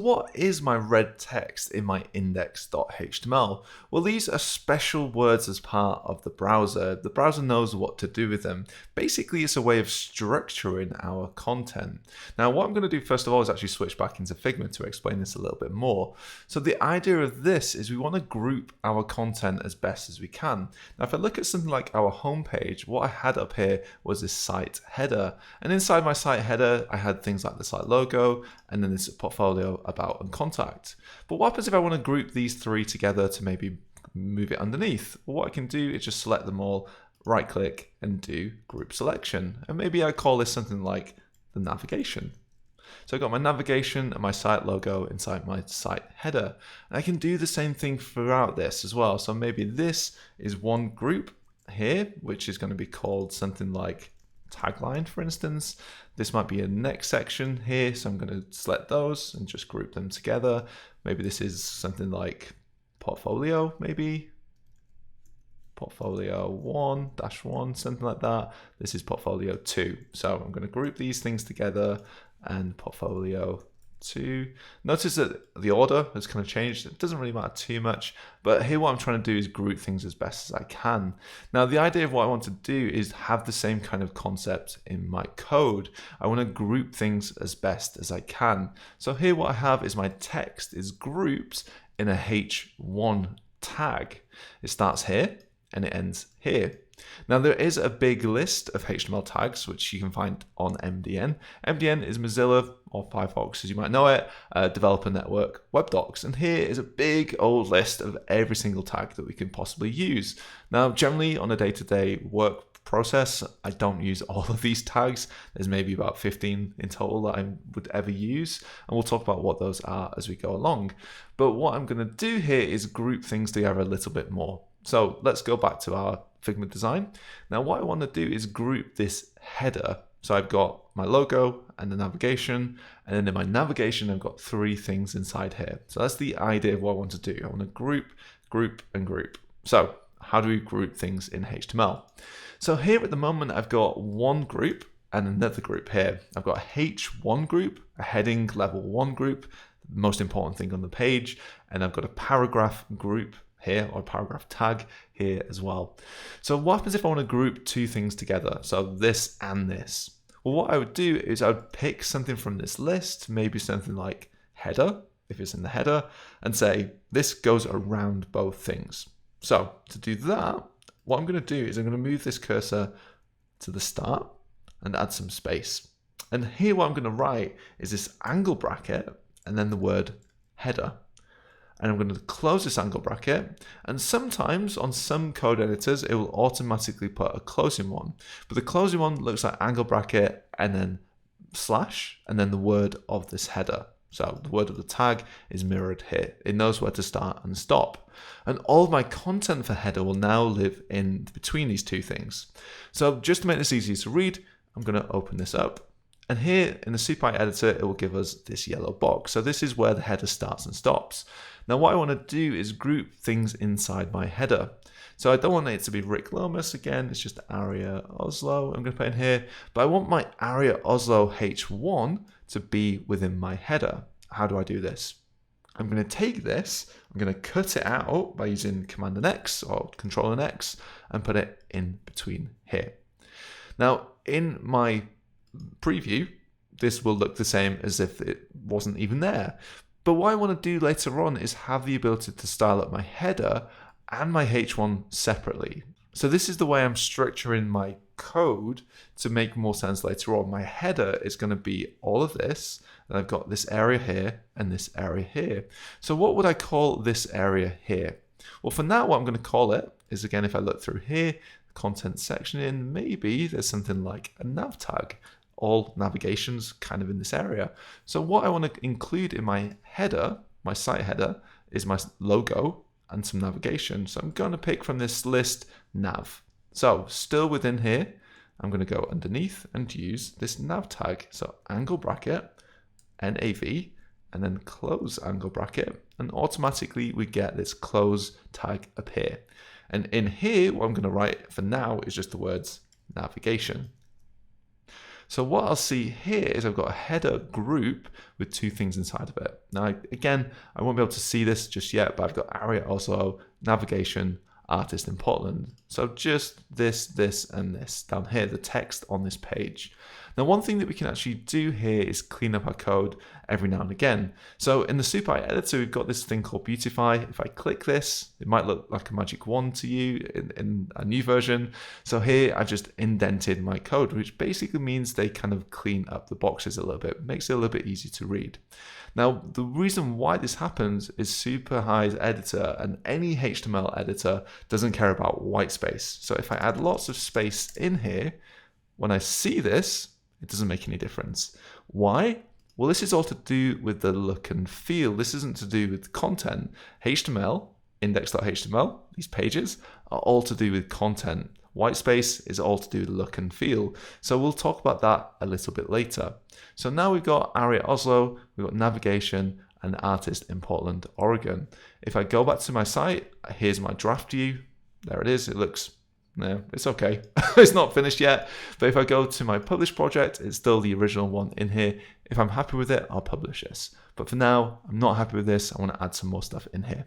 what is my red text in my index.html? Well, these are special words as part of the browser. The browser knows what to do with them. Basically, it's a way of structuring our content. Now, what I'm going to do first of all is actually switch back into Figma to explain this a little bit more. So the idea of this is we want to group our content as best as we can. Now, if I look at something like our homepage, what I had up here was this site header. And inside my site header, I had things like the site logo, and then this portfolio, about, and contact. But what happens if I want to group these three together to maybe move it underneath? Well, what I can do is just select them all, right click, and do group selection. And maybe I call this something like the navigation. So I've got my navigation and my site logo inside my site header. And I can do the same thing throughout this as well. So maybe this is one group here, which is going to be called something like tagline, for instance. This might be a next section here, so I'm going to select those and just group them together. Maybe this is something like portfolio, maybe portfolio 1-1, something like that. This is portfolio 2. So I'm going to group these things together, and portfolio 2. Notice that the order has kind of changed. It doesn't really matter too much, but here what I'm trying to do is group things as best as I can. Now, the idea of what I want to do is have the same kind of concept in my code. I want to group things as best as I can. So here what I have is my text is grouped in a H1 tag. It starts here and it ends here. Now, there is a big list of HTML tags which you can find on MDN. MDN is Mozilla, or Firefox as you might know it, Developer Network Web Docs. And here is a big old list of every single tag that we can possibly use. Now, generally on a day-to-day work process, I don't use all of these tags. There's maybe about 15 in total that I would ever use. And we'll talk about what those are as we go along. But what I'm going to do here is group things together a little bit more. So let's go back to our Figma design. Now what I want to do is group this header. So I've got my logo and the navigation, and then in my navigation I've got 3 things inside here. So that's the idea of what I want to do. I want to group, and group. So how do we group things in HTML? So here at the moment I've got one group and another group here. I've got a H1 group, a heading level 1 group, the most important thing on the page, and I've got a paragraph group here, or paragraph tag here as well. So what happens if I want to group 2 things together? So this and this. Well, what I would do is I would pick something from this list, maybe something like header, if it's in the header, and say this goes around both things. So to do that, what I'm going to do is I'm going to move this cursor to the start and add some space. And here what I'm going to write is this angle bracket and then the word header. And I'm going to close this angle bracket, and sometimes on some code editors it will automatically put a closing one, but the closing one looks like angle bracket and then slash and then the word of this header. So the word of the tag is mirrored here. It knows where to start and stop, and all of my content for header will now live in between these 2 things. So just to make this easier to read, I'm going to open this up. And here in the CPy editor, it will give us this yellow box. So this is where the header starts and stops. Now what I want to do is group things inside my header. So I don't want it to be Rick Lomas again, it's just Aria Oslo I'm going to put in here. But I want my Aria Oslo H1 to be within my header. How do I do this? I'm going to take this, I'm going to cut it out by using Command and X or Control and X and put it in between here. Now in my preview, this will look the same as if it wasn't even there. But what I want to do later on is have the ability to style up my header and my H1 separately. So this is the way I'm structuring my code to make more sense later on. My header is going to be all of this, and I've got this area here and this area here. So what would I call this area here? Well, for now, what I'm going to call it is, again, if I look through here, the content section in, maybe there's something like a nav tag. All navigations kind of in this area. So what I want to include in my header, my site header, is my logo and some navigation. So I'm going to pick from this list nav. So still within here, I'm going to go underneath and use this nav tag. So angle bracket, NAV, and then close angle bracket. And automatically we get this close tag appear. And in here, what I'm going to write for now is just the words navigation. So what I'll see here is I've got a header group with 2 things inside of it. Now, again, I won't be able to see this just yet, but I've got area Oslo, navigation, artist in Portland. So just this, and this down here, the text on this page. Now, one thing that we can actually do here is clean up our code every now and again. So in the SUPI editor, we've got this thing called Beautify. If I click this, it might look like a magic wand to you in a new version. So here I've just indented my code, which basically means they kind of clean up the boxes a little bit, makes it a little bit easier to read. Now, the reason why this happens is SUPI's editor and any HTML editor doesn't care about white space. So if I add lots of space in here, when I see this, it doesn't make any difference. Why? Well, this is all to do with the look and feel. This isn't to do with content. HTML, index.html, these pages are all to do with content. White space is all to do with look and feel. So we'll talk about that a little bit later. So now we've got Area Oslo, we've got navigation, and artist in Portland, Oregon. If I go back to my site, here's my draft view. There it is. It looks, no, it's okay. It's not finished yet. But if I go to my published project, it's still the original one in here. If I'm happy with it, I'll publish this. But for now, I'm not happy with this. I want to add some more stuff in here.